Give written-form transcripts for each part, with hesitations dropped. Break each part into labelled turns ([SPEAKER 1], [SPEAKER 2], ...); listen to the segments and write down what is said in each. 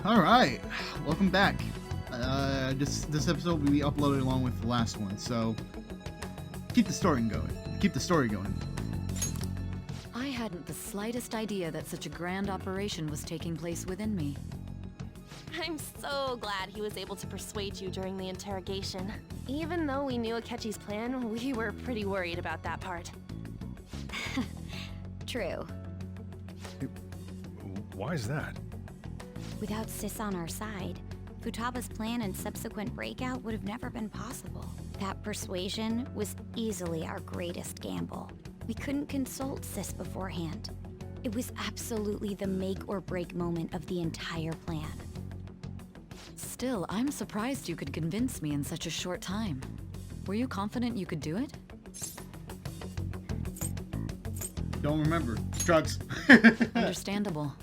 [SPEAKER 1] All right, welcome back. This episode will be uploaded along with the last one, so keep the story going.
[SPEAKER 2] I hadn't the slightest idea that such a grand operation was taking place within me.
[SPEAKER 3] I'm so glad he was able to persuade you during the interrogation. Even though we knew Akechi's plan, we were pretty worried about that part.
[SPEAKER 4] True.
[SPEAKER 5] Why is that?
[SPEAKER 4] Without Sis on our side, Futaba's plan and subsequent breakout would have never been possible. That persuasion was easily our greatest gamble. We couldn't consult Sis beforehand. It was absolutely the make or break moment of the entire plan.
[SPEAKER 2] Still, I'm surprised you could convince me in such a short time. Were you confident you could do it?
[SPEAKER 1] Don't remember. Drugs.
[SPEAKER 2] Understandable.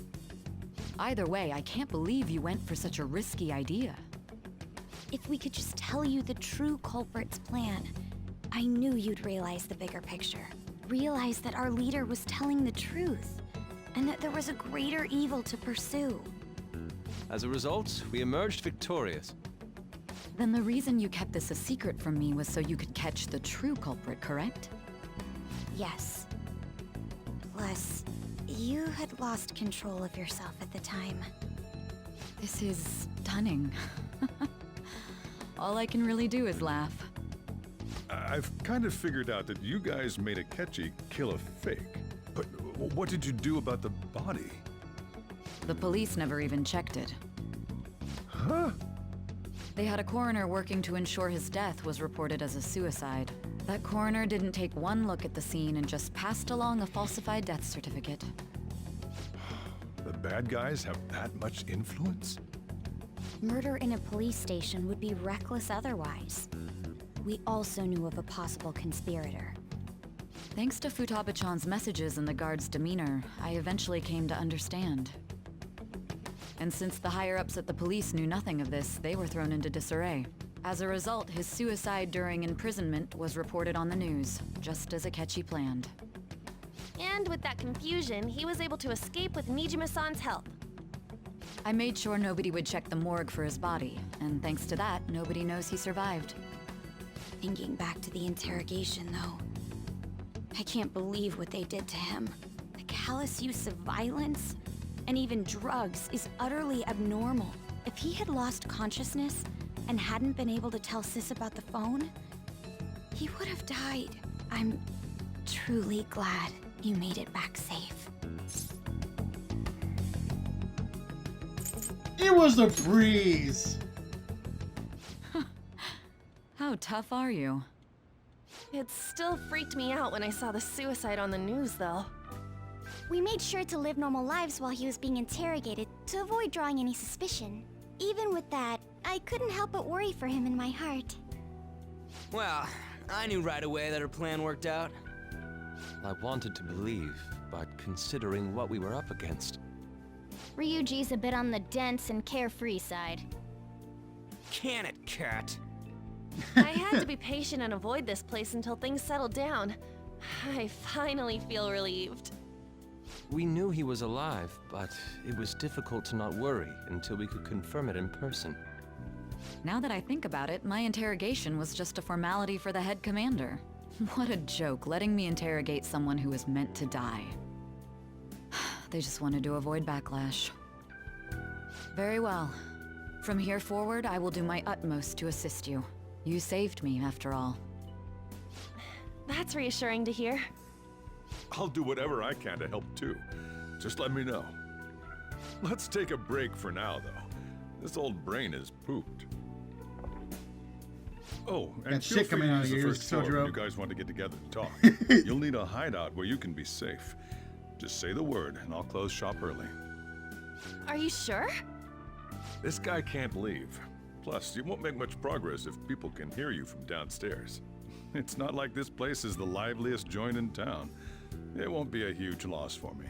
[SPEAKER 2] Either way, I can't believe you went for such a risky idea.
[SPEAKER 4] If we could just tell you the true culprit's plan, I knew you'd realize the bigger picture. Realize that our leader was telling the truth, and that there was a greater evil to pursue.
[SPEAKER 6] As a result, we emerged victorious.
[SPEAKER 2] Then the reason you kept this a secret from me was so you could catch the true culprit, correct?
[SPEAKER 4] Yes. Plus, you had lost control of yourself at the time.
[SPEAKER 2] This is stunning. All I can really do is laugh.
[SPEAKER 5] I've kind of figured out that you guys made Akechi kill a fake. But what did you do about the body?
[SPEAKER 2] The police never even checked it.
[SPEAKER 5] Huh?
[SPEAKER 2] They had a coroner working to ensure his death was reported as a suicide. That coroner didn't take one look at the scene and just passed along a falsified death certificate.
[SPEAKER 5] The bad guys have that much influence?
[SPEAKER 4] Murder in a police station would be reckless otherwise. We also knew of a possible conspirator.
[SPEAKER 2] Thanks to Futaba-chan's messages and the guard's demeanor, I eventually came to understand. And since the higher-ups at the police knew nothing of this, they were thrown into disarray. As a result, his suicide during imprisonment was reported on the news, just as Akechi planned.
[SPEAKER 3] And with that confusion, he was able to escape with Nijima-san's help.
[SPEAKER 2] I made sure nobody would check the morgue for his body, and thanks to that, nobody knows he survived.
[SPEAKER 4] Thinking back to the interrogation, though, I can't believe what they did to him. The callous use of violence, and even drugs, is utterly abnormal. If he had lost consciousness and hadn't been able to tell Sis about the phone, he would have died. I'm truly glad you made it back safe.
[SPEAKER 1] It was a breeze.
[SPEAKER 2] How tough are you?
[SPEAKER 3] It still freaked me out when I saw the suicide on the news, though.
[SPEAKER 7] We made sure to live normal lives while he was being interrogated to avoid drawing any suspicion. Even with that, I couldn't help but worry for him in my heart.
[SPEAKER 8] Well, I knew right away that her plan worked out.
[SPEAKER 6] I wanted to believe, but considering what we were up against.
[SPEAKER 7] Ryuji's a bit on the dense and carefree side.
[SPEAKER 8] Can it, cat?
[SPEAKER 3] I had to be patient and avoid this place until things settled down. I finally feel relieved.
[SPEAKER 6] We knew he was alive, but it was difficult to not worry until we could confirm it in person.
[SPEAKER 2] Now that I think about it, my interrogation was just a formality for the head commander. What a joke, letting me interrogate someone who was meant to die. They just wanted to avoid backlash. Very well. From here forward, I will do my utmost to assist you. You saved me, after all.
[SPEAKER 3] That's reassuring to hear.
[SPEAKER 5] I'll do whatever I can to help too. Just let me know. Let's take a break for now, though. This old brain is pooped. Oh, and
[SPEAKER 1] That
[SPEAKER 5] feel
[SPEAKER 1] shit
[SPEAKER 5] free
[SPEAKER 1] coming
[SPEAKER 5] to
[SPEAKER 1] out
[SPEAKER 5] use
[SPEAKER 1] of
[SPEAKER 5] the
[SPEAKER 1] your
[SPEAKER 5] first floor
[SPEAKER 1] Sojiro.
[SPEAKER 5] when you guys want to get together and talk. You'll need a hideout where you can be safe. Just say the word, and I'll close shop early.
[SPEAKER 3] Are you sure?
[SPEAKER 5] This guy can't leave. Plus, you won't make much progress if people can hear you from downstairs. It's not like this place is the liveliest joint in town. It won't be a huge loss for me.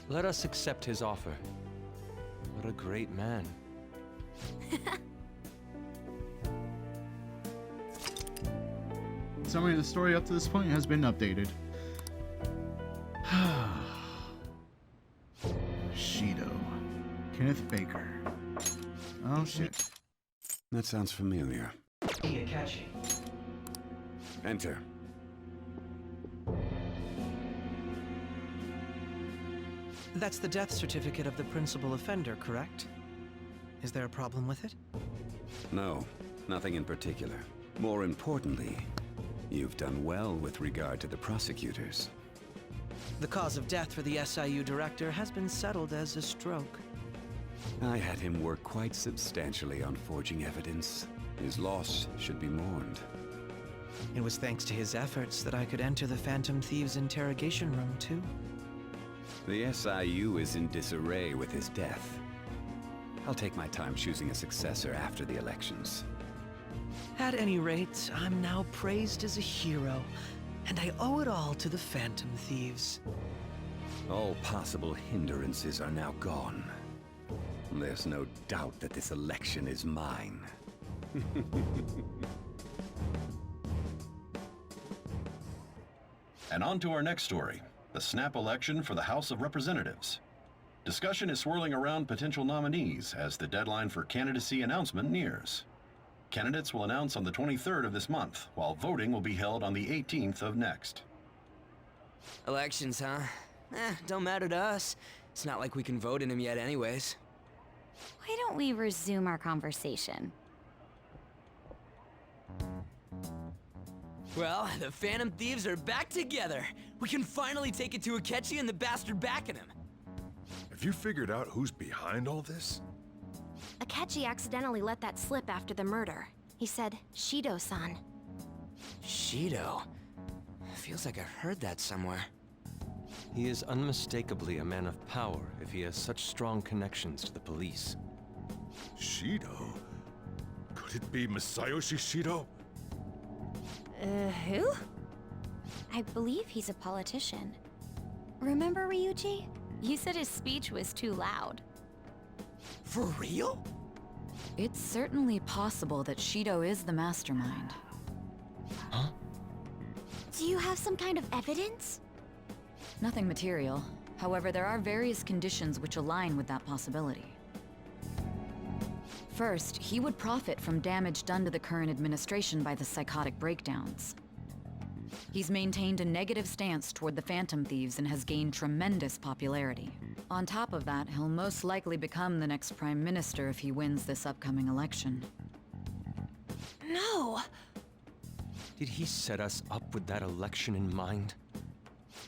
[SPEAKER 6] Let us accept his offer. What a great man.
[SPEAKER 1] Summary of the story up to this point has been updated. Kenneth Baker. Oh shit.
[SPEAKER 9] That sounds familiar. Enter.
[SPEAKER 10] That's the death certificate of the principal offender, correct? Is there a problem with it?
[SPEAKER 9] No, nothing in particular. More importantly, you've done well with regard to the prosecutors.
[SPEAKER 10] The cause of death for the SIU director has been settled as a stroke.
[SPEAKER 9] I had him work quite substantially on forging evidence. His loss should be mourned.
[SPEAKER 10] It was thanks to his efforts that I could enter the Phantom Thieves' interrogation room, too.
[SPEAKER 9] The SIU is in disarray with his death. I'll take my time choosing a successor after the elections.
[SPEAKER 10] At any rate, I'm now praised as a hero, and I owe it all to the Phantom Thieves.
[SPEAKER 9] All possible hindrances are now gone. There's no doubt that this election is mine.
[SPEAKER 11] And on to our next story, the snap election for the House of Representatives. Discussion is swirling around potential nominees as the deadline for candidacy announcement nears. Candidates will announce on the 23rd of this month, while voting will be held on the 18th of next.
[SPEAKER 8] Elections, huh? Don't matter to us. It's not like we can vote in them yet anyways.
[SPEAKER 4] Why don't we resume our conversation?
[SPEAKER 8] Well, the Phantom Thieves are back together. We can finally take it to Akechi and the bastard backing him.
[SPEAKER 5] Have you figured out who's behind all this?
[SPEAKER 3] Akechi accidentally let that slip after the murder. He said, Shido-san.
[SPEAKER 8] Shido? Feels like I've heard that somewhere.
[SPEAKER 6] He is unmistakably a man of power if he has such strong connections to the police.
[SPEAKER 5] Shido? Could it be Masayoshi Shido?
[SPEAKER 3] Who?
[SPEAKER 4] I believe he's a politician. Remember, Ryuji? You said his speech was too loud.
[SPEAKER 8] For real?
[SPEAKER 2] It's certainly possible that Shido is the mastermind.
[SPEAKER 6] Huh?
[SPEAKER 7] Do you have some kind of evidence?
[SPEAKER 2] Nothing material. However, there are various conditions which align with that possibility. First, he would profit from damage done to the current administration by the psychotic breakdowns. He's maintained a negative stance toward the Phantom Thieves and has gained tremendous popularity. On top of that, he'll most likely become the next Prime Minister if he wins this upcoming election.
[SPEAKER 3] No!
[SPEAKER 6] Did he set us up with that election in mind?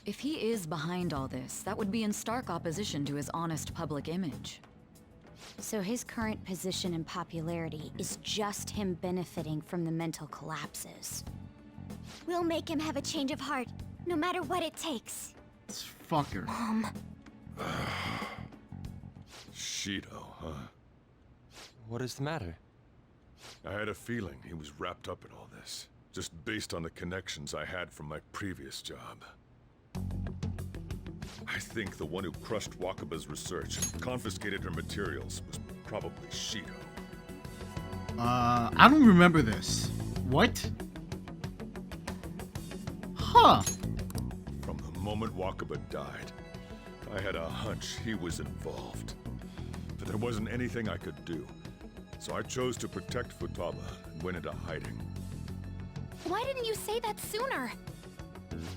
[SPEAKER 2] If he is behind all this, that would be in stark opposition to his honest public image.
[SPEAKER 4] So his current position and popularity is just him benefiting from the mental collapses.
[SPEAKER 7] We'll make him have a change of heart, no matter what it takes.
[SPEAKER 1] This fucker.
[SPEAKER 7] Mom.
[SPEAKER 5] Shido, huh?
[SPEAKER 6] What is the matter?
[SPEAKER 5] I had a feeling he was wrapped up in all this, just based on the connections I had from my previous job. I think the one who crushed Wakaba's research and confiscated her materials was probably Shido.
[SPEAKER 1] I don't remember this. What? Huh.
[SPEAKER 5] From the moment Wakaba died, I had a hunch he was involved. But there wasn't anything I could do. So I chose to protect Futaba and went into hiding.
[SPEAKER 3] Why didn't you say that sooner?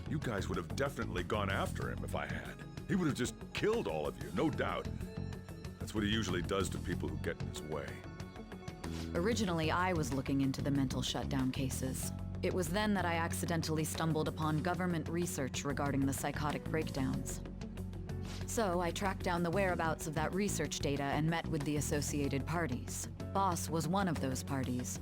[SPEAKER 5] You guys would have definitely gone after him if I had. He would have just killed all of you, no doubt. That's what he usually does to people who get in his way.
[SPEAKER 2] Originally, I was looking into the mental shutdown cases. It was then that I accidentally stumbled upon government research regarding the psychotic breakdowns. So I tracked down the whereabouts of that research data and met with the associated parties. Boss was one of those parties.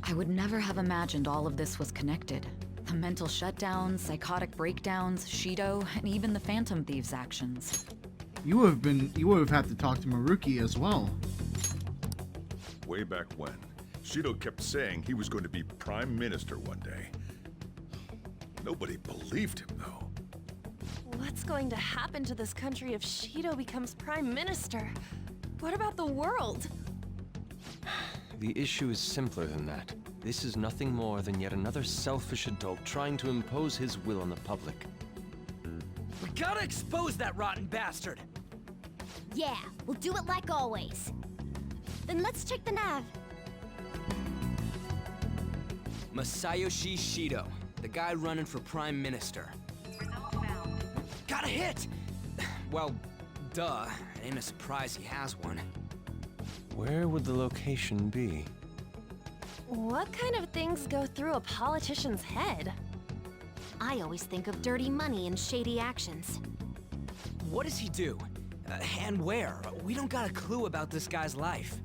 [SPEAKER 2] I would never have imagined all of this was connected. The mental shutdowns, psychotic breakdowns, Shido, and even the Phantom Thieves' actions.
[SPEAKER 1] You would have had to talk to Maruki as well.
[SPEAKER 5] Way back when, Shido kept saying he was going to be Prime Minister one day. Nobody believed him, though.
[SPEAKER 3] What's going to happen to this country if Shido becomes Prime Minister? What about the world?
[SPEAKER 6] The issue is simpler than that. This is nothing more than yet another selfish adult trying to impose his will on the public.
[SPEAKER 8] We gotta expose that rotten bastard!
[SPEAKER 7] Yeah, we'll do it like always. Then let's check the nav.
[SPEAKER 8] Masayoshi Shido, the guy running for Prime Minister. Got a hit! Well, duh. It ain't a surprise he has one.
[SPEAKER 6] Where would the location be?
[SPEAKER 3] What kind of things go through a politician's head?
[SPEAKER 4] I always think of dirty money and shady actions.
[SPEAKER 8] What does he do? And where? We don't got a clue about this guy's life.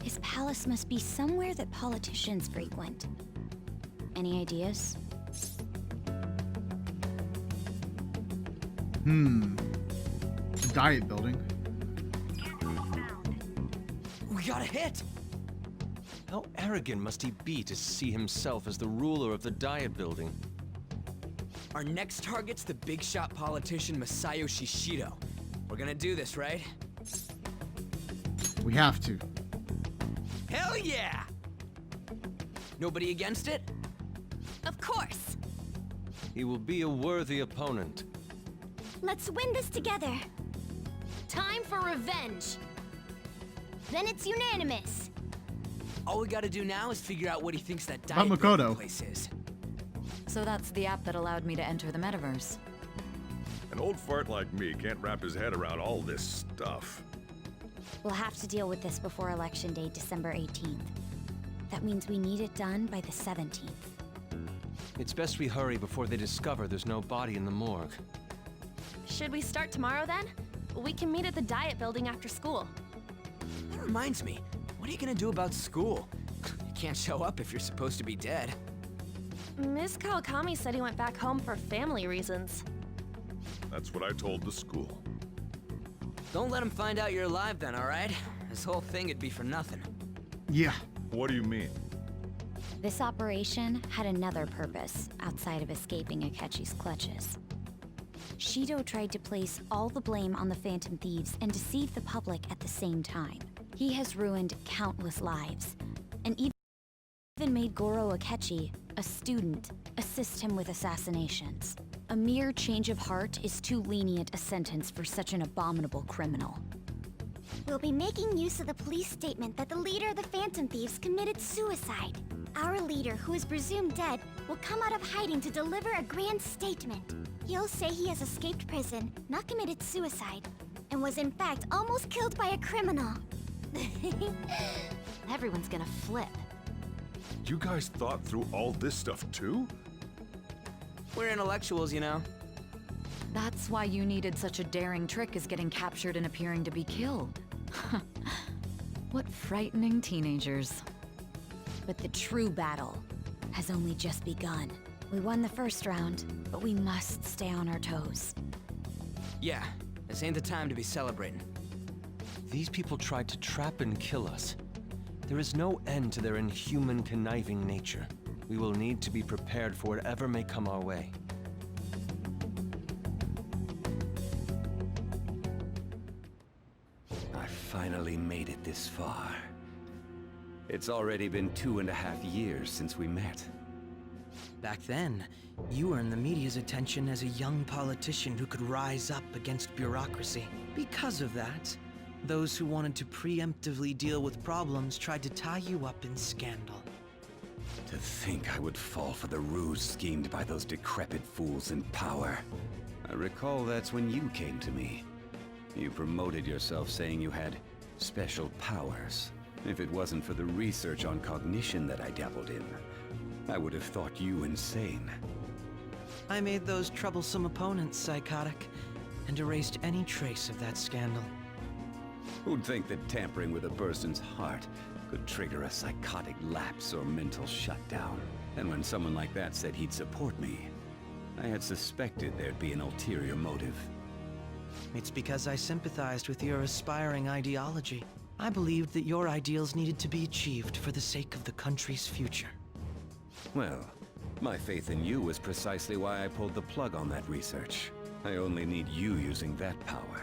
[SPEAKER 4] His palace must be somewhere that politicians frequent. Any ideas?
[SPEAKER 1] Diet building.
[SPEAKER 8] We got a hit!
[SPEAKER 6] How arrogant must he be to see himself as the ruler of the Diet Building?
[SPEAKER 8] Our next target's the big shot politician Masayoshi Shido. We're gonna do this, right?
[SPEAKER 1] We have to.
[SPEAKER 8] Hell yeah! Nobody against it?
[SPEAKER 7] Of course.
[SPEAKER 6] He will be a worthy opponent.
[SPEAKER 7] Let's win this together.
[SPEAKER 3] Time for revenge!
[SPEAKER 7] Then it's unanimous.
[SPEAKER 8] All we gotta do now is figure out what he thinks that
[SPEAKER 1] About
[SPEAKER 8] diet
[SPEAKER 1] Makoto.
[SPEAKER 8] building place is.
[SPEAKER 2] So that's the app that allowed me to enter the metaverse.
[SPEAKER 5] An old fart like me can't wrap his head around all this stuff.
[SPEAKER 4] We'll have to deal with this before Election Day, December 18th. That means we need it done by the 17th.
[SPEAKER 6] It's best we hurry before they discover there's no body in the morgue.
[SPEAKER 3] Should we start tomorrow then? We can meet at the diet building after school.
[SPEAKER 8] That reminds me, what are you gonna do about school? You can't show up if you're supposed to be dead.
[SPEAKER 3] Miss Kawakami said he went back home for family reasons.
[SPEAKER 5] That's what I told the school.
[SPEAKER 8] Don't let him find out you're alive then, alright? This whole thing would be for nothing.
[SPEAKER 1] Yeah.
[SPEAKER 5] What do you mean?
[SPEAKER 4] This operation had another purpose outside of escaping Akechi's clutches. Shido tried to place all the blame on the Phantom Thieves and deceive the public at the same time. He has ruined countless lives, and even made Goro Akechi, a student, assist him with assassinations. A mere change of heart is too lenient a sentence for such an abominable criminal.
[SPEAKER 7] We'll be making use of the police statement that the leader of the Phantom Thieves committed suicide. Our leader, who is presumed dead, will come out of hiding to deliver a grand statement. He'll say he has escaped prison, not committed suicide, and was in fact almost killed by a criminal.
[SPEAKER 4] Everyone's gonna flip.
[SPEAKER 5] You guys thought through all this stuff too?
[SPEAKER 8] We're intellectuals, you know.
[SPEAKER 2] That's why you needed such a daring trick as getting captured and appearing to be killed. What frightening teenagers.
[SPEAKER 4] But the true battle has only just begun. We won the first round, but we must stay on our toes.
[SPEAKER 8] Yeah, this ain't the time to be celebrating.
[SPEAKER 6] These people tried to trap and kill us. There is no end to their inhuman, conniving nature. We will need to be prepared for whatever may come our way.
[SPEAKER 9] I finally made it this far. It's already been 2.5 years since we met.
[SPEAKER 10] Back then, you earned the media's attention as a young politician who could rise up against bureaucracy. Because of that, those who wanted to preemptively deal with problems tried to tie you up in scandal.
[SPEAKER 9] To think I would fall for the ruse schemed by those decrepit fools in power. I recall that's when you came to me. You promoted yourself saying you had special powers. If it wasn't for the research on cognition that I dabbled in, I would have thought you insane.
[SPEAKER 10] I made those troublesome opponents psychotic, and erased any trace of that scandal.
[SPEAKER 9] Who'd think that tampering with a person's heart could trigger a psychotic lapse or mental shutdown? And when someone like that said he'd support me, I had suspected there'd be an ulterior motive.
[SPEAKER 10] It's because I sympathized with your aspiring ideology. I believed that your ideals needed to be achieved for the sake of the country's future.
[SPEAKER 9] Well, my faith in you was precisely why I pulled the plug on that research. I only need you using that power.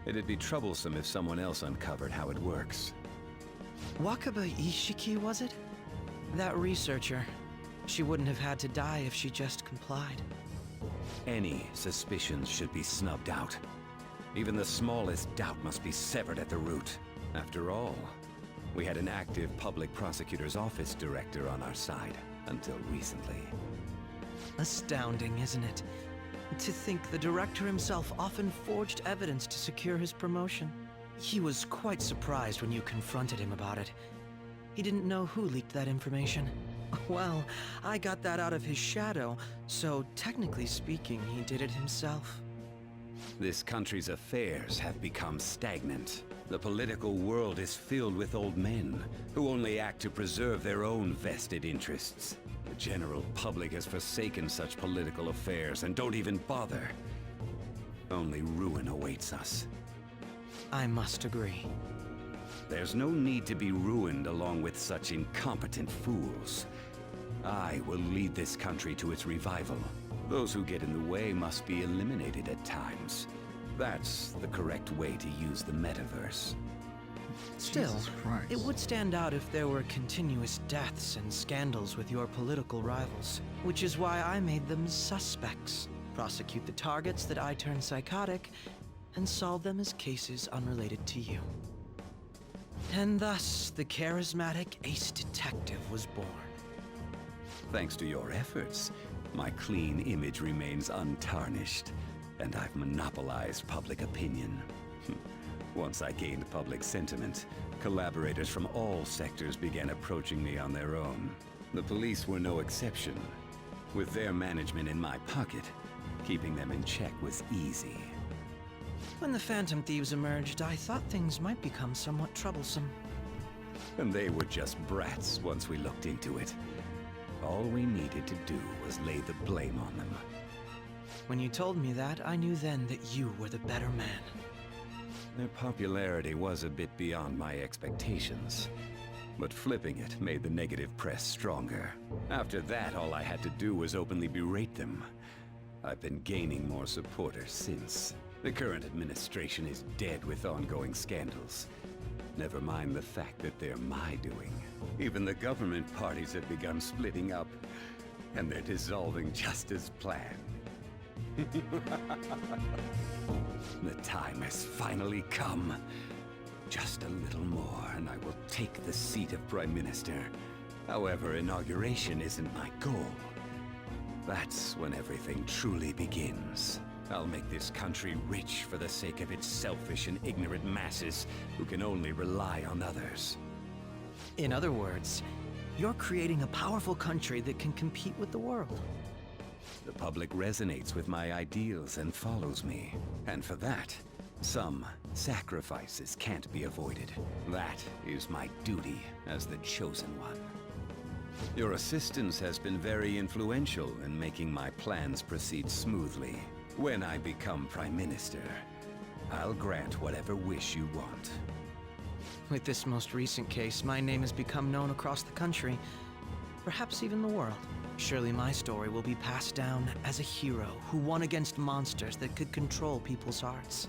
[SPEAKER 9] It'd be troublesome if someone else uncovered how it works.
[SPEAKER 10] Wakaba Ishiki, was it? That researcher. She wouldn't have had to die if she just complied.
[SPEAKER 9] Any suspicions should be snubbed out. Even the smallest doubt must be severed at the root. After all, we had an active public prosecutor's office director on our side until recently.
[SPEAKER 10] Astounding, isn't it? To think the director himself often forged evidence to secure his promotion. He was quite surprised when you confronted him about it. He didn't know who leaked that information. Well, I got that out of his shadow, so technically speaking, he did it himself.
[SPEAKER 9] This country's affairs have become stagnant. The political world is filled with old men who only act to preserve their own vested interests. The general public has forsaken such political affairs and don't even bother. Only ruin awaits us.
[SPEAKER 10] I must agree.
[SPEAKER 9] There's no need to be ruined along with such incompetent fools. I will lead this country to its revival. Those who get in the way must be eliminated at times. That's the correct way to use the metaverse.
[SPEAKER 10] Still,
[SPEAKER 1] Jesus Christ.
[SPEAKER 10] it would stand out if there were continuous deaths and scandals with your political rivals, which is why I made them suspects. Prosecute the targets that I turn psychotic, and solve them as cases unrelated to you. And thus, the charismatic ace detective was born.
[SPEAKER 9] Thanks to your efforts, my clean image remains untarnished, and I've monopolized public opinion. Once I gained public sentiment, collaborators from all sectors began approaching me on their own. The police were no exception. With their management in my pocket, keeping them in check was easy.
[SPEAKER 10] When the Phantom Thieves emerged, I thought things might become somewhat troublesome.
[SPEAKER 9] And they were just brats once we looked into it. All we needed to do was lay the blame on them.
[SPEAKER 10] When you told me that, I knew then that you were the better man.
[SPEAKER 9] Their popularity was a bit beyond my expectations, but flipping it made the negative press stronger. After that, all I had to do was openly berate them. I've been gaining more supporters since. The current administration is dead with ongoing scandals. Never mind the fact that they're my doing. Even the government parties have begun splitting up, and they're dissolving just as planned. The time has finally come. Just a little more, and I will take the seat of Prime Minister. However, inauguration isn't my goal. That's when everything truly begins. I'll make this country rich for the sake of its selfish and ignorant masses who can only rely on others.
[SPEAKER 10] In other words, you're creating a powerful country that can compete with the world.
[SPEAKER 9] The public resonates with my ideals and follows me. And for that, some sacrifices can't be avoided. That is my duty as the chosen one. Your assistance has been very influential in making my plans proceed smoothly. When I become Prime Minister, I'll grant whatever wish you want.
[SPEAKER 10] With this most recent case, my name has become known across the country, perhaps even the world. Surely my story will be passed down as a hero who won against monsters that could control people's hearts.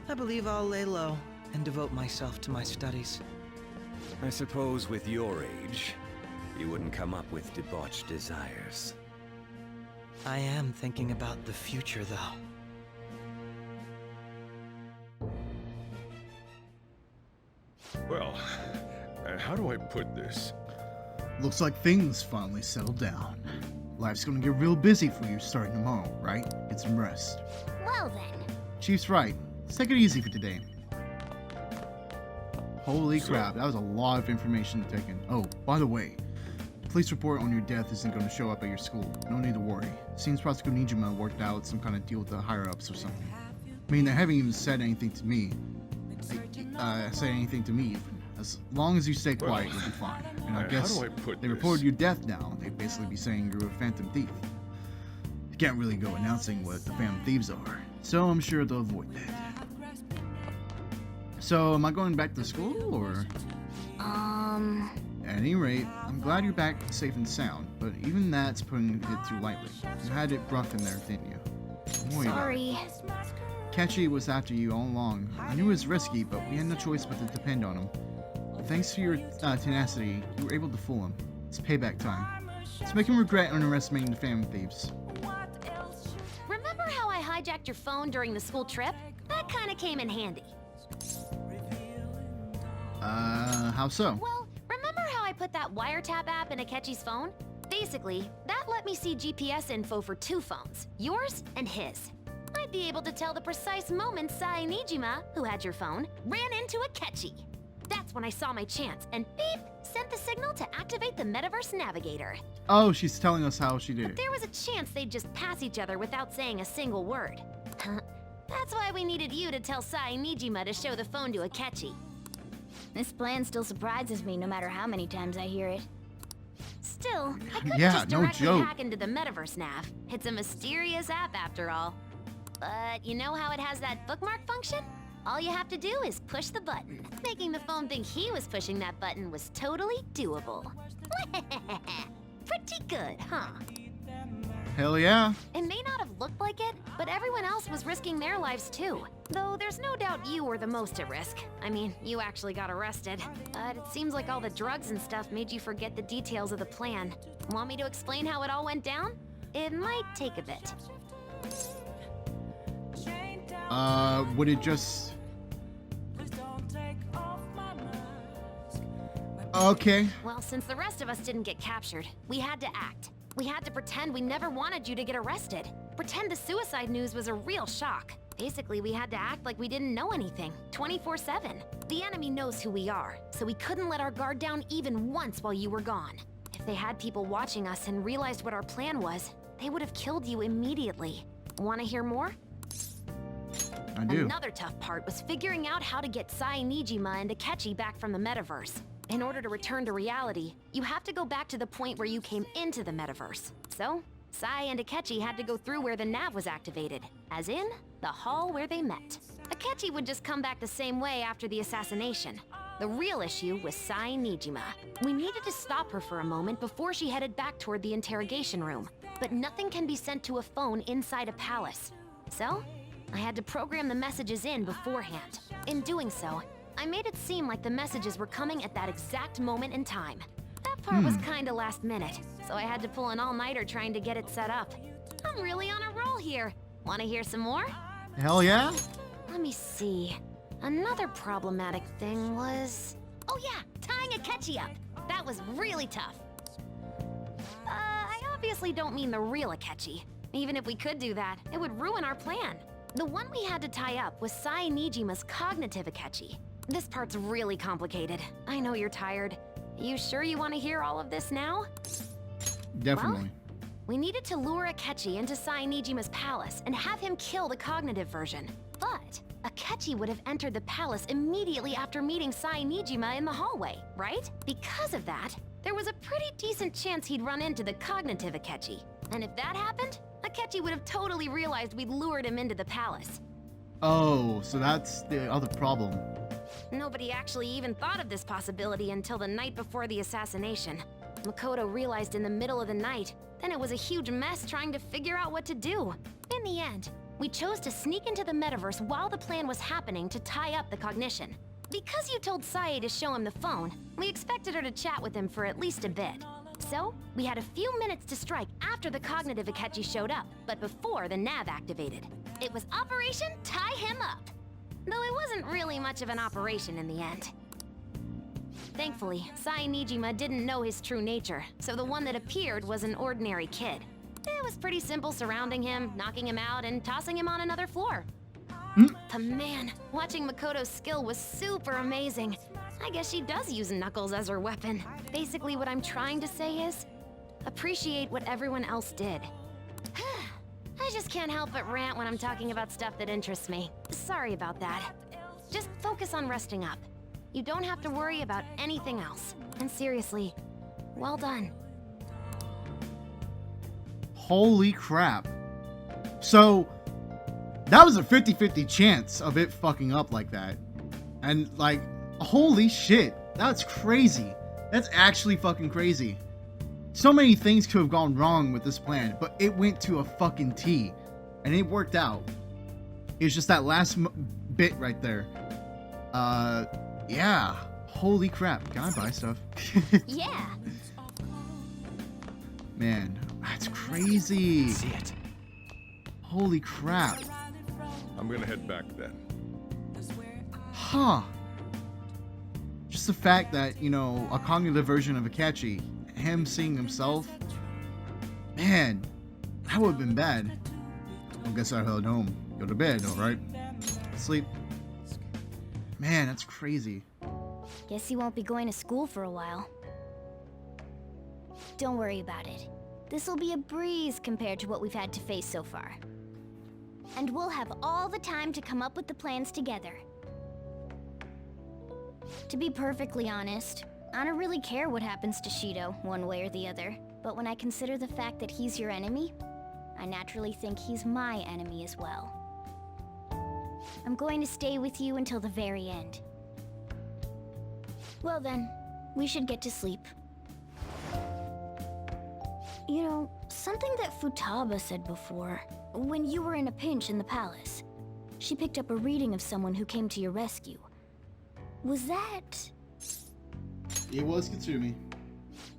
[SPEAKER 10] I believe I'll lay low and devote myself to my studies.
[SPEAKER 9] I suppose with your age, you wouldn't come up with debauched desires.
[SPEAKER 10] I am thinking about the future, though.
[SPEAKER 5] Well, how do I put this?
[SPEAKER 1] Looks like things finally settled down. Life's gonna get real busy for you starting tomorrow, right? Get some rest.
[SPEAKER 7] Well then.
[SPEAKER 1] Chief's right. Let's take it easy for today. Holy crap, that was a lot of information to take in. Oh, by the way, the police report on your death isn't going to show up at your school. No need to worry. Seems Prosecutor Nijima worked out some kind of deal with the higher-ups or something. I mean, they haven't even said anything to me. As long as you stay quiet, you'll be fine. And I guess
[SPEAKER 5] how do I put
[SPEAKER 1] they
[SPEAKER 5] this?
[SPEAKER 1] reported your death now. They'd basically be saying you're a Phantom Thief. You can't really go announcing what the Phantom Thieves are, so I'm sure they'll avoid that. So, am I going back to school, or? At any rate, I'm glad you're back safe and sound, but even that's putting it too lightly. You had it rough in there, didn't you? Don't worry about it.
[SPEAKER 7] Sorry.
[SPEAKER 1] Catchy was after you all along. I knew it was risky, but we had no choice but to depend on him. Thanks to your tenacity, you were able to fool him. It's payback time. Let's make him regret underestimating the Phantom Thieves.
[SPEAKER 7] Remember how I hijacked
[SPEAKER 3] protect your phone during the school trip? That kinda came in handy.
[SPEAKER 1] How so?
[SPEAKER 3] Well, remember how I put that wiretap app in Akechi's phone? Basically, that let me see GPS info for 2 phones, yours and his. I'd be able to tell the precise moment Sai Nijima, who had your phone, ran into Akechi. That's when I saw my chance, and beep, sent the signal to activate the Metaverse Navigator.
[SPEAKER 1] Oh, she's telling us how she did
[SPEAKER 3] But
[SPEAKER 1] it.
[SPEAKER 3] there was a chance they'd just pass each other without saying a single word. That's why we needed you to tell Sai Nijima to show the phone to Akechi.
[SPEAKER 7] This plan still surprises me no matter how many times I hear it.
[SPEAKER 3] Still, I couldn't
[SPEAKER 1] Yeah,
[SPEAKER 3] just
[SPEAKER 1] no
[SPEAKER 3] directly
[SPEAKER 1] joke.
[SPEAKER 3] hack into the Metaverse Nav. It's a mysterious app after all. But you know how it has that bookmark function? All you have to do is push the button. Making the phone think he was pushing that button was totally doable. Pretty good, huh?
[SPEAKER 1] Hell yeah.
[SPEAKER 3] It may not have looked like it, but everyone else was risking their lives too. Though there's no doubt you were the most at risk. I mean, you actually got arrested. But it seems like all the drugs and stuff made you forget the details of the plan. Want me to explain how it all went down? It might take a bit.
[SPEAKER 1] Would it just... Okay.
[SPEAKER 3] Well, since the rest of us didn't get captured, we had to act. We had to pretend we never wanted you to get arrested. Pretend the suicide news was a real shock. Basically, we had to act like we didn't know anything, 24/7. The enemy knows who we are, so we couldn't let our guard down even once while you were gone. If they had people watching us and realized what our plan was, they would have killed you immediately. Want to hear more?
[SPEAKER 1] I do.
[SPEAKER 3] Another tough part was figuring out how to get Sai Nijima and Akechi back from the metaverse. In order to return to reality, you have to go back to the point where you came into the metaverse. So, Sai and Akechi had to go through where the nav was activated, as in, the hall where they met. Akechi would just come back the same way after the assassination. The real issue was Sai Nijima. We needed to stop her for a moment before she headed back toward the interrogation room. But nothing can be sent to a phone inside a palace. So, I had to program the messages in beforehand. In doing so, I made it seem like the messages were coming at that exact moment in time. That part was kinda last minute, so I had to pull an all-nighter trying to get it set up. I'm really on a roll here. Wanna hear some more?
[SPEAKER 1] Hell yeah.
[SPEAKER 3] Let me see. Another problematic thing was... Oh yeah, tying Akechi up. That was really tough. I obviously don't mean the real Akechi. Even if we could do that, it would ruin our plan. The one we had to tie up was Sai Nijima's cognitive Akechi. This part's really complicated. I know you're tired. You sure you want to hear all of this now?
[SPEAKER 1] Definitely.
[SPEAKER 3] Well, we needed to lure Akechi into Sai Nijima's palace and have him kill the cognitive version. But Akechi would have entered the palace immediately after meeting Sai Nijima in the hallway, right? Because of that, there was a pretty decent chance he'd run into the cognitive Akechi. And if that happened, Akechi would have totally realized we'd lured him into the palace.
[SPEAKER 1] Oh, so that's the other problem.
[SPEAKER 3] Nobody actually even thought of this possibility until the night before the assassination. Makoto realized in the middle of the night, then it was a huge mess trying to figure out what to do. In the end, we chose to sneak into the metaverse while the plan was happening to tie up the cognition. Because you told Sae to show him the phone, we expected her to chat with him for at least a bit. So, we had a few minutes to strike after the cognitive Akechi showed up, but before the nav activated. It was Operation Tie Him Up. Though it wasn't really much of an operation in the end. Thankfully, Sai Nijima didn't know his true nature, so the one that appeared was an ordinary kid. It was pretty simple surrounding him, knocking him out, and tossing him on another floor. But man, watching Makoto's skill was super amazing. I guess she does use knuckles as her weapon. Basically, what I'm trying to say is, appreciate what everyone else did. I just can't help but rant when I'm talking about stuff that interests me. Sorry about that. Just focus on resting up. You don't have to worry about anything else. And seriously, well done.
[SPEAKER 1] Holy crap. So, that was a 50-50 chance of it fucking up like that. And like, holy shit. That's crazy. That's actually fucking crazy. So many things could have gone wrong with this plan, but it went to a fucking T. And it worked out. It was just that last bit right there. Yeah. Holy crap. Can I buy stuff?
[SPEAKER 3] Yeah.
[SPEAKER 1] Man, that's crazy.
[SPEAKER 6] See it.
[SPEAKER 1] Holy crap.
[SPEAKER 5] I'm gonna head back then.
[SPEAKER 1] Huh. Just the fact that, you know, a cognitive version of Akechi, him seeing himself, man, that would have been bad. I guess I head home. Go to bed, alright? Sleep. Man, that's crazy.
[SPEAKER 7] Guess he won't be going to school for a while. Don't worry about it. This'll be a breeze compared to what we've had to face so far. And we'll have all the time to come up with the plans together. To be perfectly honest, I don't really care what happens to Shido, one way or the other. But when I consider the fact that he's your enemy, I naturally think he's my enemy as well. I'm going to stay with you until the very end. Well then, we should get to sleep. You know, something that Futaba said before, when you were in a pinch in the palace, she picked up a reading of someone who came to your rescue. Was that...
[SPEAKER 1] It was Katsumi.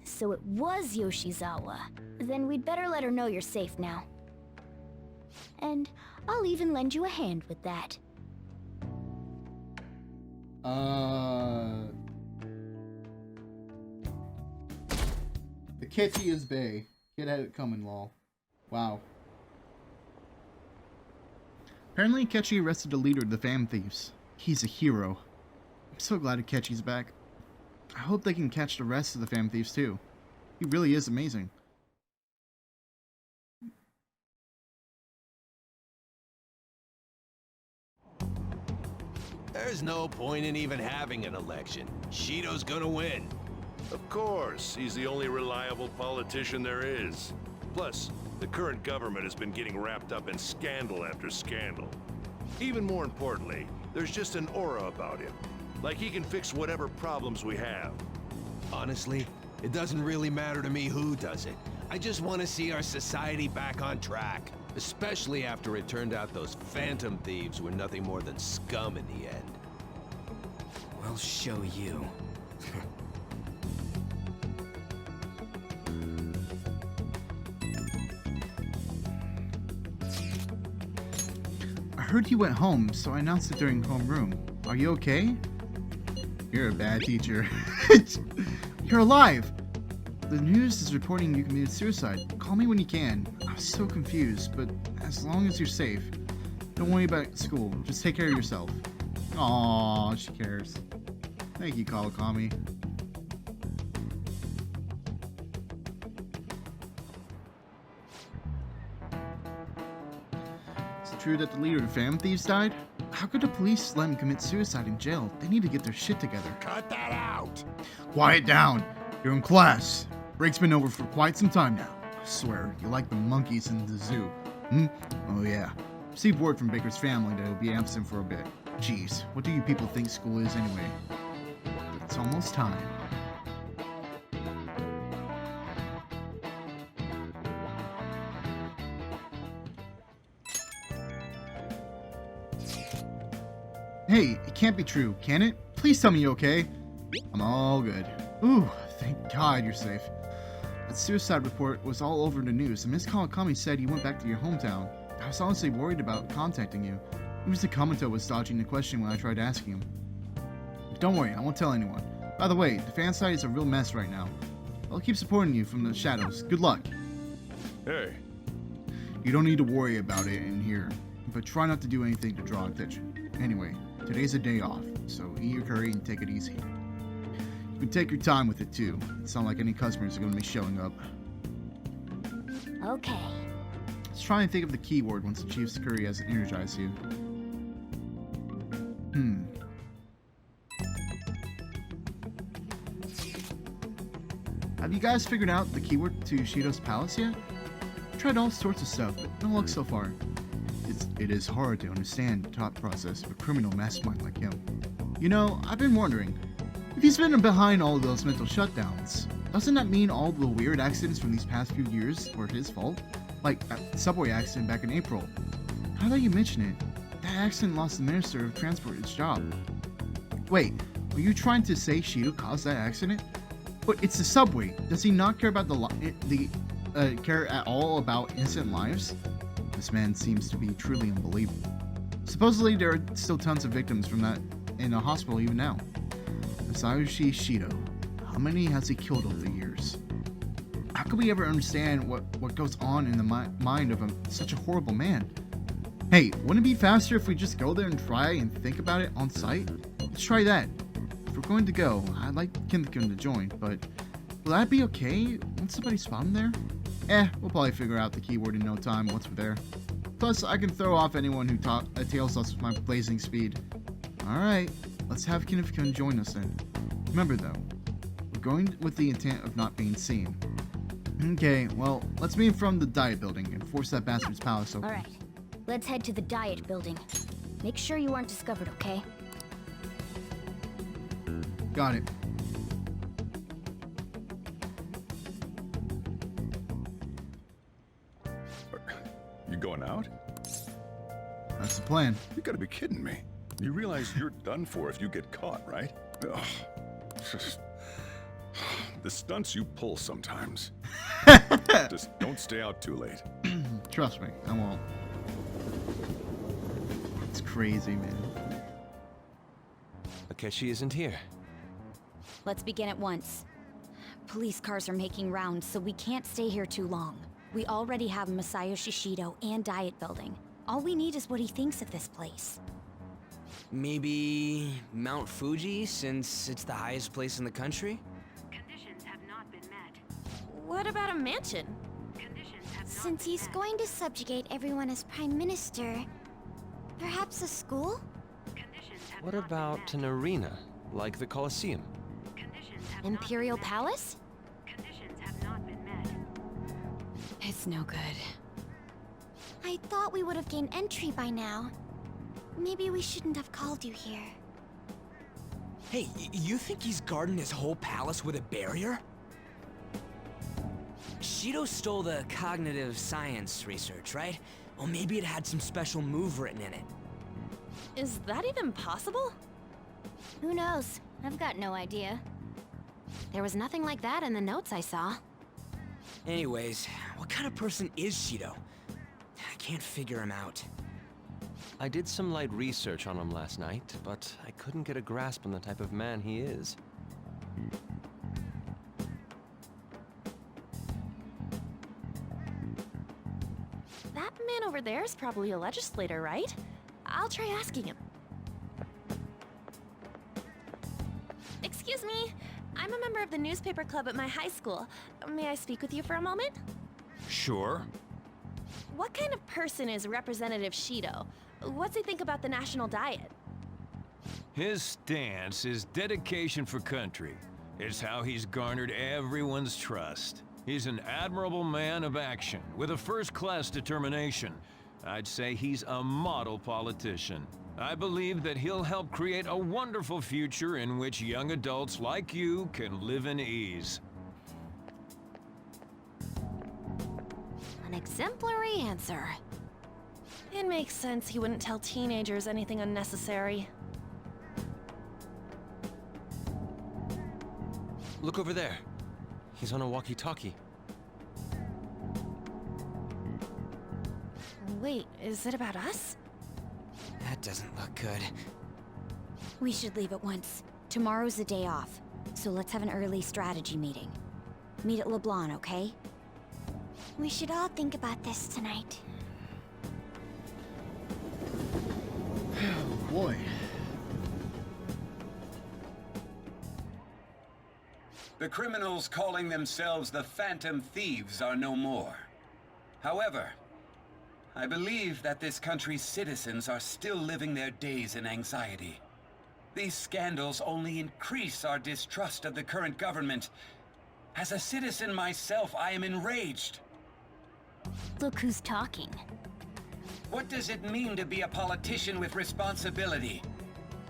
[SPEAKER 7] So it was Yoshizawa. Then we'd better let her know you're safe now. And I'll even lend you a hand with that.
[SPEAKER 1] Akechi is bae. Kid had it coming, lol. Wow. Apparently Akechi arrested the leader of the fam thieves. He's a hero. I'm so glad Akechi's back. I hope they can catch the rest of the fam thieves too. He really is amazing.
[SPEAKER 12] There's no point in even having an election. Shido's gonna win.
[SPEAKER 13] Of course, he's the only reliable politician there is. Plus, the current government has been getting wrapped up in scandal after scandal. Even more importantly, there's just an aura about him. Like he can fix whatever problems we have.
[SPEAKER 12] Honestly, it doesn't really matter to me who does it. I just want to see our society back on track. Especially after it turned out those phantom thieves were nothing more than scum in the end.
[SPEAKER 8] We'll show you.
[SPEAKER 1] I heard you went home, so I announced it during homeroom. Are you okay? You're a bad teacher. You're alive! The news is reporting you committed suicide. Call me when you can. I was so confused, but as long as you're safe. Don't worry about school. Just take care of yourself. Aww, she cares. Thank you, Kawakami. Is it true that the leader of the fam thieves died? How could the police let him commit suicide in jail? They need to get their shit together.
[SPEAKER 12] Cut that out!
[SPEAKER 1] Quiet down. You're in class. Break's been over for quite some time now. I swear, you like the monkeys in the zoo. Hmm? Oh yeah. Received word from Baker's family that he'll be absent for a bit. Jeez, what do you people think school is anyway? It's almost time. Hey, it can't be true, can it? Please tell me you're okay. I'm all good. Ooh, thank God you're safe. That suicide report was all over the news, and Miss Kawakami said you went back to your hometown. I was honestly worried about contacting you. Mr. Kamoto was dodging the question when I tried asking him. Don't worry, I won't tell anyone. By the way, the fan site is a real mess right now. I'll keep supporting you from the shadows. Good luck.
[SPEAKER 5] Hey.
[SPEAKER 1] You don't need to worry about it in here, but try not to do anything to draw attention. Anyway, today's a day off, so eat your curry and take it easy. You can take your time with it too. It's not like any customers are going to be showing up.
[SPEAKER 7] Okay.
[SPEAKER 1] Let's try and think of the keyword once the Chief's curry has energized you. Have you guys figured out the keyword to Shido's palace yet? I've tried all sorts of stuff, but no luck so far. It is hard to understand the thought process of a criminal mastermind like him. You know, I've been wondering, if he's been behind all of those mental shutdowns, doesn't that mean all the weird accidents from these past few years were his fault? Like that subway accident back in April. Now that you mention it, that accident lost the Minister of Transport his job. Wait, are you trying to say Shido caused that accident? But it's the subway. Does he not care about care at all about innocent lives? This man seems to be truly unbelievable. Supposedly, there are still tons of victims from that in a hospital even now. Masayoshi Shido. How many has he killed over the years? How could we ever understand what goes on in the mind of such a horrible man? Hey, wouldn't it be faster if we just go there and try and think about it on site? Let's try that. If we're going to go, I'd like Kindergarten to join, but will that be okay? Won't somebody spot him there? We'll probably figure out the keyword in no time once we're there. Plus, I can throw off anyone who tails us with my blazing speed. Alright, let's have Kindergarten join us then. Remember though, we're going with the intent of not being seen. Okay, well, let's meet from the Diet Building and force that bastard's palace open.
[SPEAKER 7] Alright, let's head to the Diet Building. Make sure you aren't discovered, okay?
[SPEAKER 1] Got it.
[SPEAKER 5] You going out?
[SPEAKER 1] That's the plan.
[SPEAKER 5] You gotta be kidding me. You realize you're done for if you get caught, right? Ugh. The stunts you pull sometimes. Just don't stay out too late.
[SPEAKER 1] Trust me, I won't. It's crazy, man.
[SPEAKER 6] Akechi isn't here.
[SPEAKER 4] Let's begin at once. Police cars are making rounds, so we can't stay here too long. We already have Masayoshi Shido and Diet Building. All we need is what he thinks of this place.
[SPEAKER 8] Maybe Mount Fuji, since it's the highest place in the country?
[SPEAKER 3] Conditions have not been met.
[SPEAKER 7] What about a mansion?
[SPEAKER 3] Conditions have not
[SPEAKER 7] Since
[SPEAKER 3] been
[SPEAKER 7] he's
[SPEAKER 3] met.
[SPEAKER 7] going to subjugate everyone as Prime Minister, perhaps a school?
[SPEAKER 3] Conditions have
[SPEAKER 6] What
[SPEAKER 3] not been
[SPEAKER 6] about
[SPEAKER 3] met.
[SPEAKER 6] an arena, like the Colosseum?
[SPEAKER 3] Conditions have
[SPEAKER 4] Imperial
[SPEAKER 3] not been met.
[SPEAKER 4] Palace?
[SPEAKER 3] Conditions have not been met.
[SPEAKER 4] It's no good.
[SPEAKER 7] I thought we would have gained entry by now. Maybe we shouldn't have called you here.
[SPEAKER 8] Hey, you think he's guarding his whole palace with a barrier? Shido stole the cognitive science research, right? Well, maybe it had some special move written in it.
[SPEAKER 3] Is that even possible?
[SPEAKER 7] Who knows? I've got no idea.
[SPEAKER 3] There was nothing like that in the notes I saw.
[SPEAKER 8] Anyways, what kind of person is Shido? I can't figure him out.
[SPEAKER 6] I did some light research on him last night, but I couldn't get a grasp on the type of man he is.
[SPEAKER 3] That man over there is probably a legislator, right? I'll try asking him. Excuse me, I'm a member of the newspaper club at my high school. May I speak with you for a moment?
[SPEAKER 5] Sure.
[SPEAKER 3] What kind of person is Representative Shido? What's he think about the national diet?
[SPEAKER 14] His stance is dedication for country. It's how he's garnered everyone's trust. He's an admirable man of action, with a first-class determination. I'd say he's a model politician. I believe that he'll help create a wonderful future in which young adults like you can live in ease.
[SPEAKER 3] An exemplary answer. It makes sense he wouldn't tell teenagers anything unnecessary.
[SPEAKER 6] Look over there. He's on a walkie-talkie.
[SPEAKER 3] Wait, is it about us?
[SPEAKER 8] That doesn't look good.
[SPEAKER 4] We should leave at once. Tomorrow's the day off, so let's have an early strategy meeting. Meet at LeBlanc, okay?
[SPEAKER 7] We should all think about this tonight.
[SPEAKER 1] Oh boy.
[SPEAKER 9] The criminals calling themselves the Phantom Thieves are no more. However, I believe that this country's citizens are still living their days in anxiety. These scandals only increase our distrust of the current government. As a citizen myself, I am enraged.
[SPEAKER 7] Look who's talking.
[SPEAKER 9] What does it mean to be a politician with responsibility?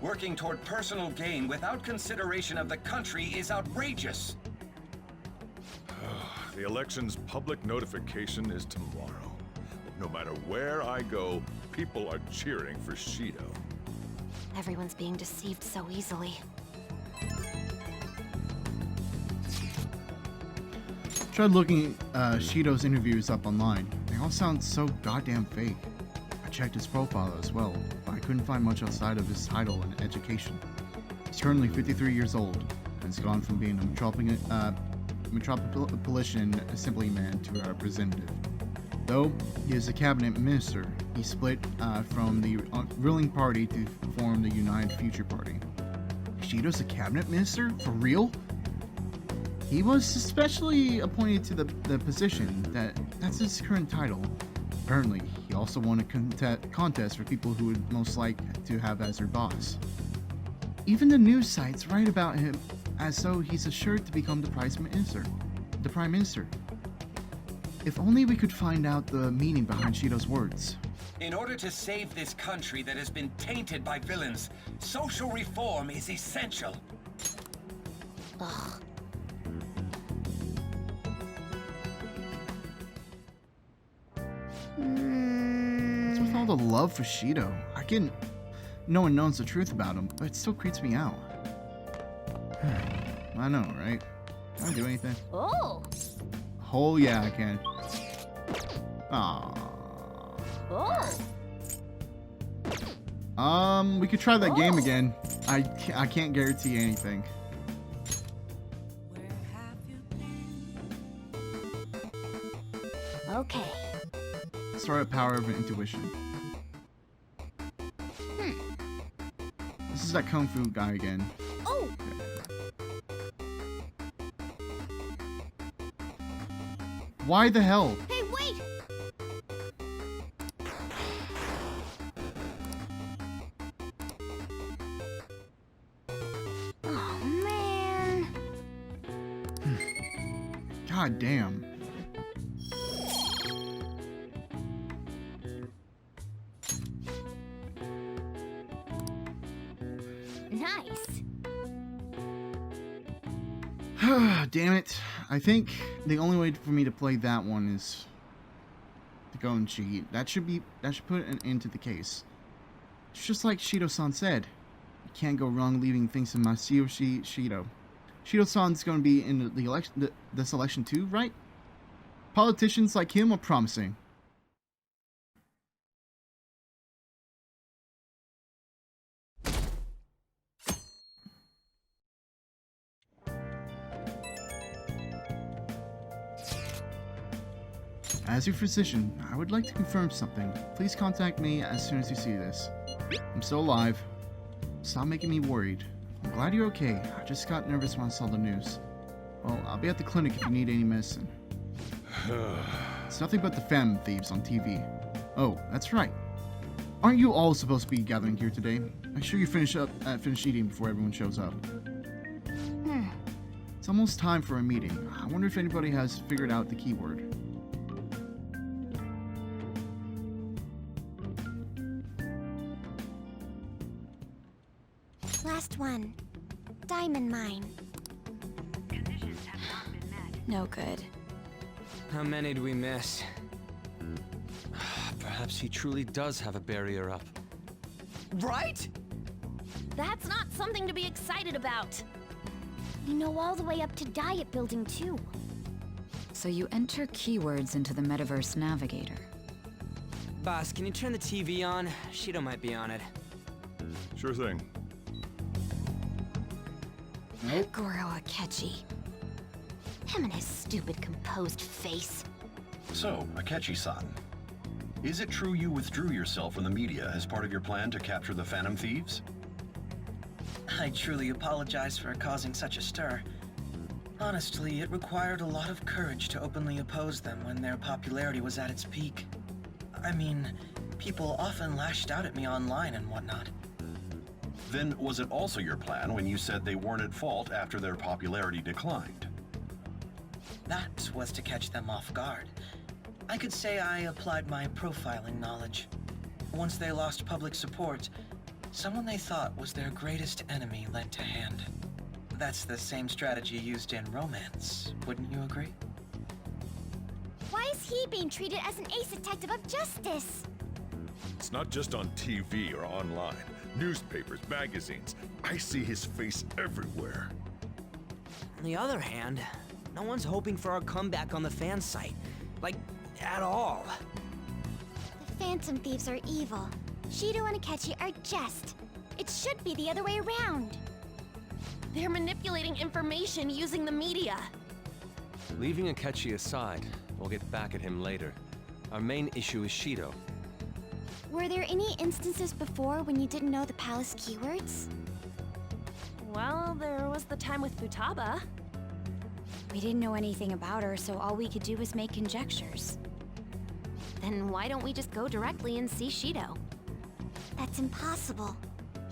[SPEAKER 9] Working toward personal gain without consideration of the country is outrageous.
[SPEAKER 5] The election's public notification is tomorrow. No matter where I go, people are cheering for Shido.
[SPEAKER 3] Everyone's being deceived so easily.
[SPEAKER 1] Tried looking Shido's interviews up online. They all sound so goddamn fake. I checked his profile as well, but I couldn't find much outside of his title and education. He's currently 53 years old, and has gone from being a metropolitan assemblyman to a representative. Though he is a cabinet minister, he split from the ruling party to form the United Future Party. Shido's a cabinet minister? For real? He was especially appointed to the position. That's his current title. Apparently, he also won a contest for people who would most like to have as their boss. Even the news sites write about him as though he's assured to become the Prime Minister. If only we could find out the meaning behind Shido's words.
[SPEAKER 15] In order to save this country that has been tainted by villains, social reform is essential.
[SPEAKER 7] Ugh.
[SPEAKER 1] What's with all the love for Shido? No one knows the truth about him, but it still creeps me out. I know, right? Can I do anything?
[SPEAKER 7] Oh.
[SPEAKER 1] Oh yeah, I can. Aww.
[SPEAKER 7] Oh.
[SPEAKER 1] We could try that game again. I can't guarantee anything.
[SPEAKER 7] Okay.
[SPEAKER 1] Start at Power of Intuition. This is that Kung Fu guy again.
[SPEAKER 7] Oh.
[SPEAKER 1] Why the hell?
[SPEAKER 7] Hey, wait. Oh man.
[SPEAKER 1] God damn.
[SPEAKER 7] Nice.
[SPEAKER 1] Damn it. I think the only way for me to play that one is to go and cheat. That should put an end to the case. It's just like Shido-san said. You can't go wrong leaving things to Masayoshi Shido. Shido-san's going to be in the election, this election too, right? Politicians like him are promising. As your physician, I would like to confirm something. Please contact me as soon as you see this. I'm still alive. Stop making me worried. I'm glad you're okay. I just got nervous when I saw the news. Well, I'll be at the clinic if you need any medicine. It's nothing but the Phantom Thieves on TV. Oh, that's right. Aren't you all supposed to be gathering here today? Make sure you finish eating before everyone shows up. It's almost time for a meeting. I wonder if anybody has figured out the keyword.
[SPEAKER 7] Last one. Diamond mine.
[SPEAKER 3] Conditions have not been met.
[SPEAKER 4] No good.
[SPEAKER 8] How many do we miss?
[SPEAKER 6] Perhaps he truly does have a barrier up.
[SPEAKER 8] Right?
[SPEAKER 3] That's not something to be excited about.
[SPEAKER 7] We know all the way up to Diet Building too.
[SPEAKER 2] So you enter keywords into the Metaverse Navigator.
[SPEAKER 8] Boss, can you turn the TV on? Shido might be on it.
[SPEAKER 5] Sure thing.
[SPEAKER 7] Goro Akechi. Him and his stupid composed face.
[SPEAKER 11] So, Akechi-san, is it true you withdrew yourself from the media as part of your plan to capture the Phantom Thieves?
[SPEAKER 10] I truly apologize for causing such a stir. Honestly, it required a lot of courage to openly oppose them when their popularity was at its peak. I mean, people often lashed out at me online and whatnot.
[SPEAKER 11] Then was it also your plan when you said they weren't at fault after their popularity declined?
[SPEAKER 10] That was to catch them off guard. I could say I applied my profiling knowledge. Once they lost public support, someone they thought was their greatest enemy lent a hand. That's the same strategy used in romance, wouldn't you agree?
[SPEAKER 7] Why is he being treated as an ace detective of justice?
[SPEAKER 5] It's not just on TV or online. Newspapers, magazines. I see his face everywhere.
[SPEAKER 8] On the other hand, no one's hoping for our comeback on the fan site. Like, at all.
[SPEAKER 7] The Phantom Thieves are evil. Shido and Akechi are just. It should be the other way around.
[SPEAKER 3] They're manipulating information using the media.
[SPEAKER 6] Leaving Akechi aside, we'll get back at him later. Our main issue is Shido.
[SPEAKER 7] Were there any instances before when you didn't know the palace keywords?
[SPEAKER 3] Well, there was the time with Futaba.
[SPEAKER 4] We didn't know anything about her, so all we could do was make conjectures.
[SPEAKER 3] Then why don't we just go directly and see Shido?
[SPEAKER 7] That's impossible.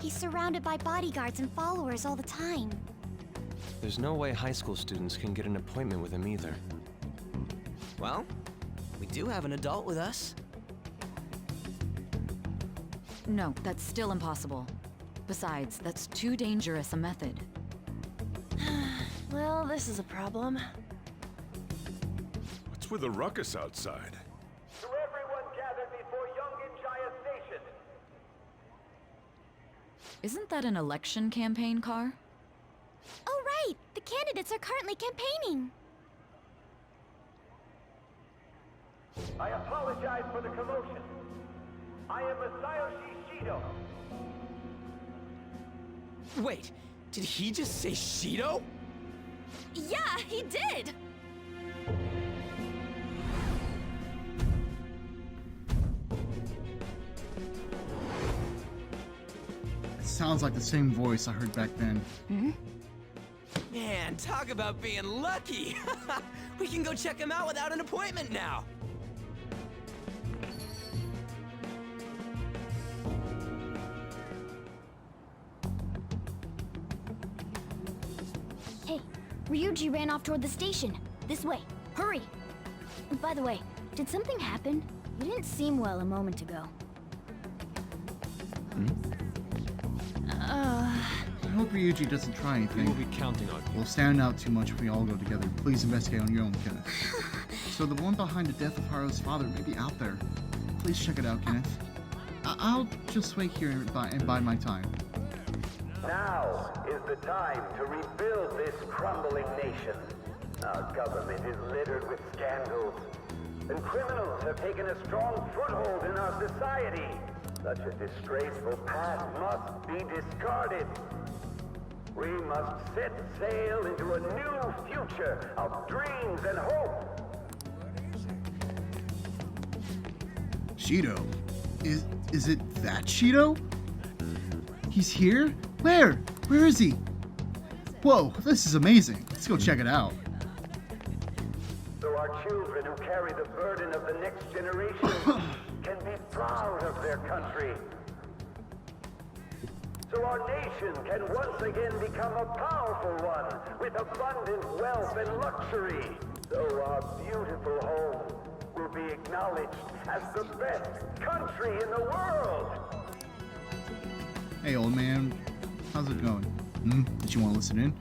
[SPEAKER 7] He's surrounded by bodyguards and followers all the time.
[SPEAKER 6] There's no way high school students can get an appointment with him either.
[SPEAKER 10] Well, we do have an adult with us.
[SPEAKER 2] No, that's still impossible. Besides, that's too dangerous a method.
[SPEAKER 3] Well, this is a problem.
[SPEAKER 5] What's with the ruckus outside?
[SPEAKER 16] To everyone gathered before Yongen-Jaya Station.
[SPEAKER 2] Isn't that an election campaign car?
[SPEAKER 7] Oh, right! The candidates are currently campaigning.
[SPEAKER 16] I apologize for the commotion. I am Masayoshi Shido.
[SPEAKER 8] Wait, did he just say Shido?
[SPEAKER 3] Yeah, he did!
[SPEAKER 1] It sounds like the same voice I heard back then.
[SPEAKER 8] Man, talk about being lucky! We can go check him out without an appointment now!
[SPEAKER 7] Hey, Ryuji ran off toward the station. This way. Hurry! By the way, did something happen? You didn't seem well a moment ago.
[SPEAKER 1] I hope Ryuji doesn't try anything.
[SPEAKER 6] We'll be counting on you.
[SPEAKER 1] We'll stand out too much if we all go together. Please investigate on your own, Kenneth. So the one behind the death of Haru's father may be out there. Please check it out, Kenneth. I'll just wait here and bide my time.
[SPEAKER 16] Now is the time to rebuild this crumbling nation. Our government is littered with scandals, and criminals have taken a strong foothold in our society. Such a disgraceful past must be discarded. We must set sail into a new future of dreams and hope.
[SPEAKER 1] Shido? Is it that Shido? He's here? Where? Where is he? Whoa, this is amazing. Let's go check it out.
[SPEAKER 16] So our children who carry the burden of the next generation can be proud of their country. So our nation can once again become a powerful one with abundant wealth and luxury. So our beautiful home will be acknowledged as the best country in the world.
[SPEAKER 1] Hey, old man. How's it going? Did you want to listen in?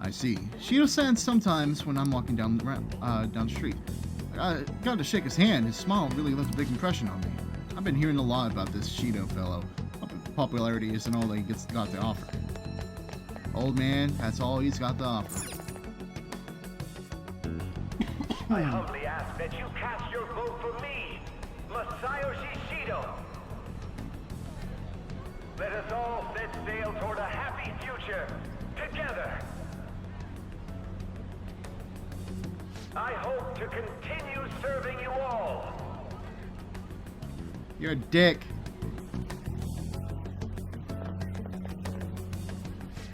[SPEAKER 1] I see. Shido stands sometimes when I'm walking down the street. I got to shake his hand. His smile really left a big impression on me. I've been hearing a lot about this Shido fellow. Popularity isn't all that he's got to offer. Old man, that's all he's got to offer.
[SPEAKER 16] I humbly ask that you cast your vote for me, Masayoshi Shido. Let us all set sail toward a happy future, together. I hope to continue serving you all.
[SPEAKER 1] You're a dick.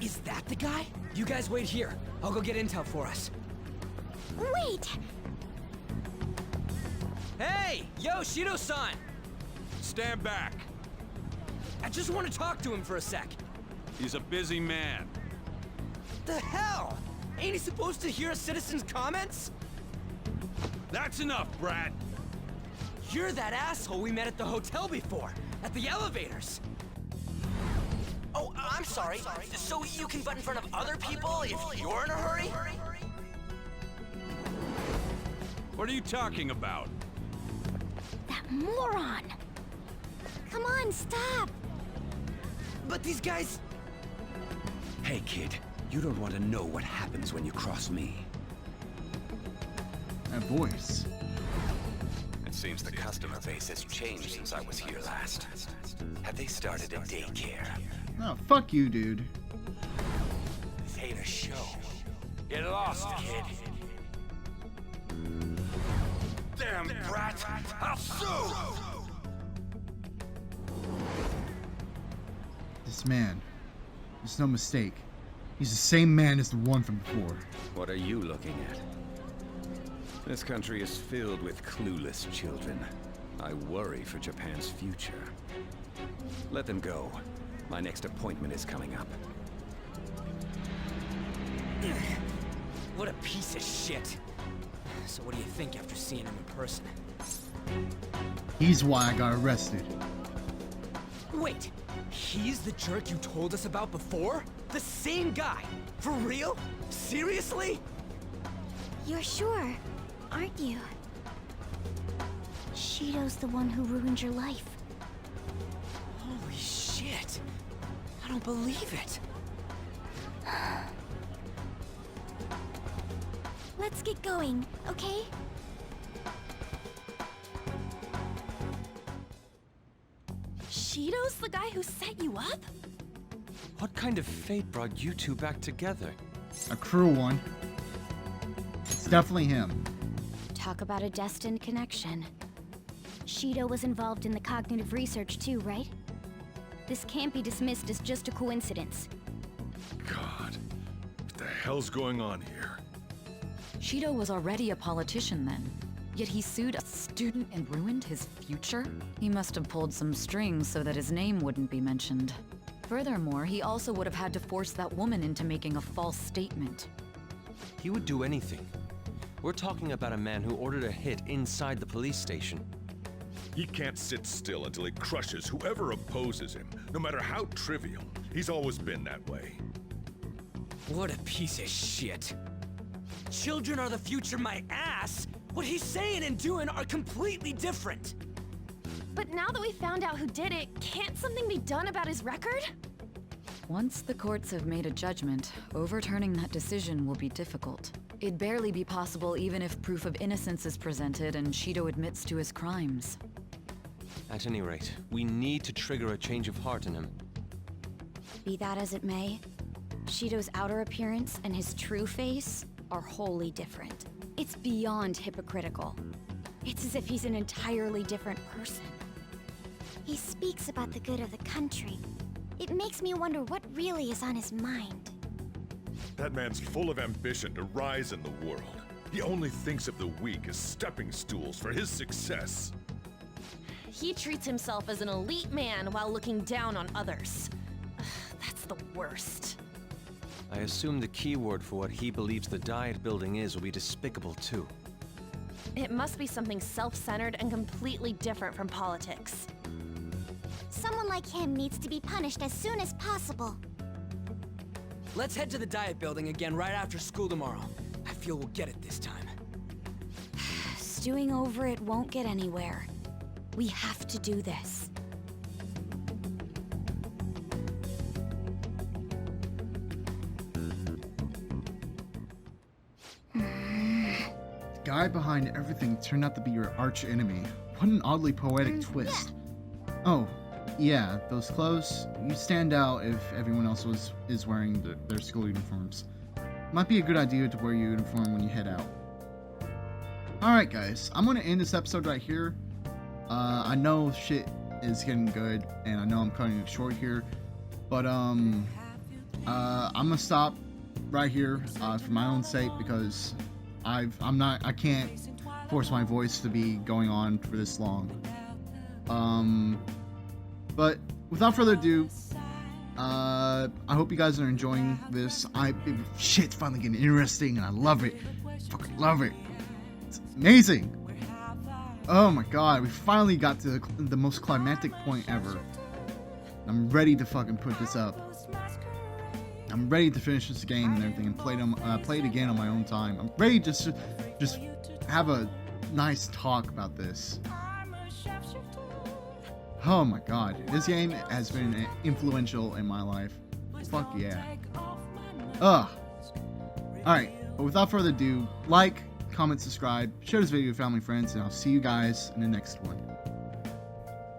[SPEAKER 8] Is that the guy? You guys wait here. I'll go get intel for us.
[SPEAKER 7] Wait!
[SPEAKER 8] Hey! Yo, Shido-san!
[SPEAKER 5] Stand back.
[SPEAKER 8] I just want to talk to him for a sec.
[SPEAKER 5] He's a busy man.
[SPEAKER 8] The hell? Ain't he supposed to hear a citizen's comments?
[SPEAKER 5] That's enough, Brad.
[SPEAKER 8] You're that asshole we met at the hotel before, at the elevators. Oh, I'm sorry. So you can butt in front of other people if you're in a hurry?
[SPEAKER 5] What are you talking about?
[SPEAKER 7] That moron! Come on, stop!
[SPEAKER 8] But these guys...
[SPEAKER 9] Hey, kid. You don't want to know what happens when you cross me.
[SPEAKER 1] That voice.
[SPEAKER 9] It's Seems the customer base has changed since I was here last. Have they started a daycare?
[SPEAKER 1] Oh, fuck you, dude.
[SPEAKER 15] This ain't a show. Get lost, kid. Damn brat! I'll sue!
[SPEAKER 1] This man, there's no mistake. He's the same man as the one from before.
[SPEAKER 9] What are you looking at? This country is filled with clueless children. I worry for Japan's future. Let them go. My next appointment is coming up.
[SPEAKER 8] What a piece of shit. So what do you think after seeing him in person?
[SPEAKER 1] He's why I got arrested.
[SPEAKER 8] Wait, he's the jerk you told us about before? The same guy? For real? Seriously?
[SPEAKER 7] You're sure, aren't you? Shido's the one who ruined your life.
[SPEAKER 8] Holy shit. I don't believe it.
[SPEAKER 7] Let's get going, okay?
[SPEAKER 3] Shido's the guy who set you up?
[SPEAKER 6] What kind of fate brought you two back together?
[SPEAKER 1] A cruel one. It's definitely him.
[SPEAKER 4] Talk about a destined connection.
[SPEAKER 7] Shido was involved in the cognitive research too, right? This can't be dismissed as just a coincidence.
[SPEAKER 5] God, what the hell's going on here?
[SPEAKER 2] Shido was already a politician then. Yet he sued a student and ruined his future? He must have pulled some strings so that his name wouldn't be mentioned. Furthermore, he also would have had to force that woman into making a false statement.
[SPEAKER 6] He would do anything. We're talking about a man who ordered a hit inside the police station.
[SPEAKER 5] He can't sit still until he crushes whoever opposes him, no matter how trivial. He's always been that way.
[SPEAKER 8] What a piece of shit. Children are the future, my ass! What he's saying and doing are completely different!
[SPEAKER 3] But now that we found out who did it, can't something be done about his record?
[SPEAKER 2] Once the courts have made a judgment, overturning that decision will be difficult. It'd barely be possible even if proof of innocence is presented and Shido admits to his crimes.
[SPEAKER 6] At any rate, we need to trigger a change of heart in him.
[SPEAKER 4] Be that as it may, Shido's outer appearance and his true face are wholly different. It's beyond hypocritical. It's as if he's an entirely different person.
[SPEAKER 7] He speaks about the good of the country. It makes me wonder what really is on his mind.
[SPEAKER 5] That man's full of ambition to rise in the world. He only thinks of the weak as stepping stools for his success.
[SPEAKER 3] He treats himself as an elite man while looking down on others. That's the worst.
[SPEAKER 6] I assume the key word for what he believes the Diet Building is will be despicable too.
[SPEAKER 3] It must be something self-centered and completely different from politics.
[SPEAKER 7] Someone like him needs to be punished as soon as possible.
[SPEAKER 8] Let's head to the Diet Building again right after school tomorrow. I feel we'll get it this time.
[SPEAKER 4] Stewing over it won't get anywhere. We have to do this.
[SPEAKER 1] The guy behind everything turned out to be your arch enemy. What an oddly poetic twist. Oh, yeah, those clothes, you stand out if everyone else is wearing their school uniforms. Might be a good idea to wear your uniform when you head out. Alright guys, I'm gonna end this episode right here. I know shit is getting good, and I know I'm cutting it short here, but I'm gonna stop right here for my own sake, because I can't force my voice to be going on for this long. But without further ado, I hope you guys are enjoying this. Shit's finally getting interesting, and I love it. Fucking love it. It's amazing. Oh my god, we finally got to the most climactic point ever. I'm ready to fucking put this up. I'm ready to finish this game and everything and play it again on my own time. I'm ready to just have a nice talk about this. Oh my god, this game has been influential in my life. Fuck yeah. Ugh. Alright, but without further ado, like, comment, subscribe, share this video with family and friends, and I'll see you guys in the next one.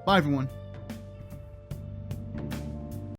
[SPEAKER 1] Bye, everyone.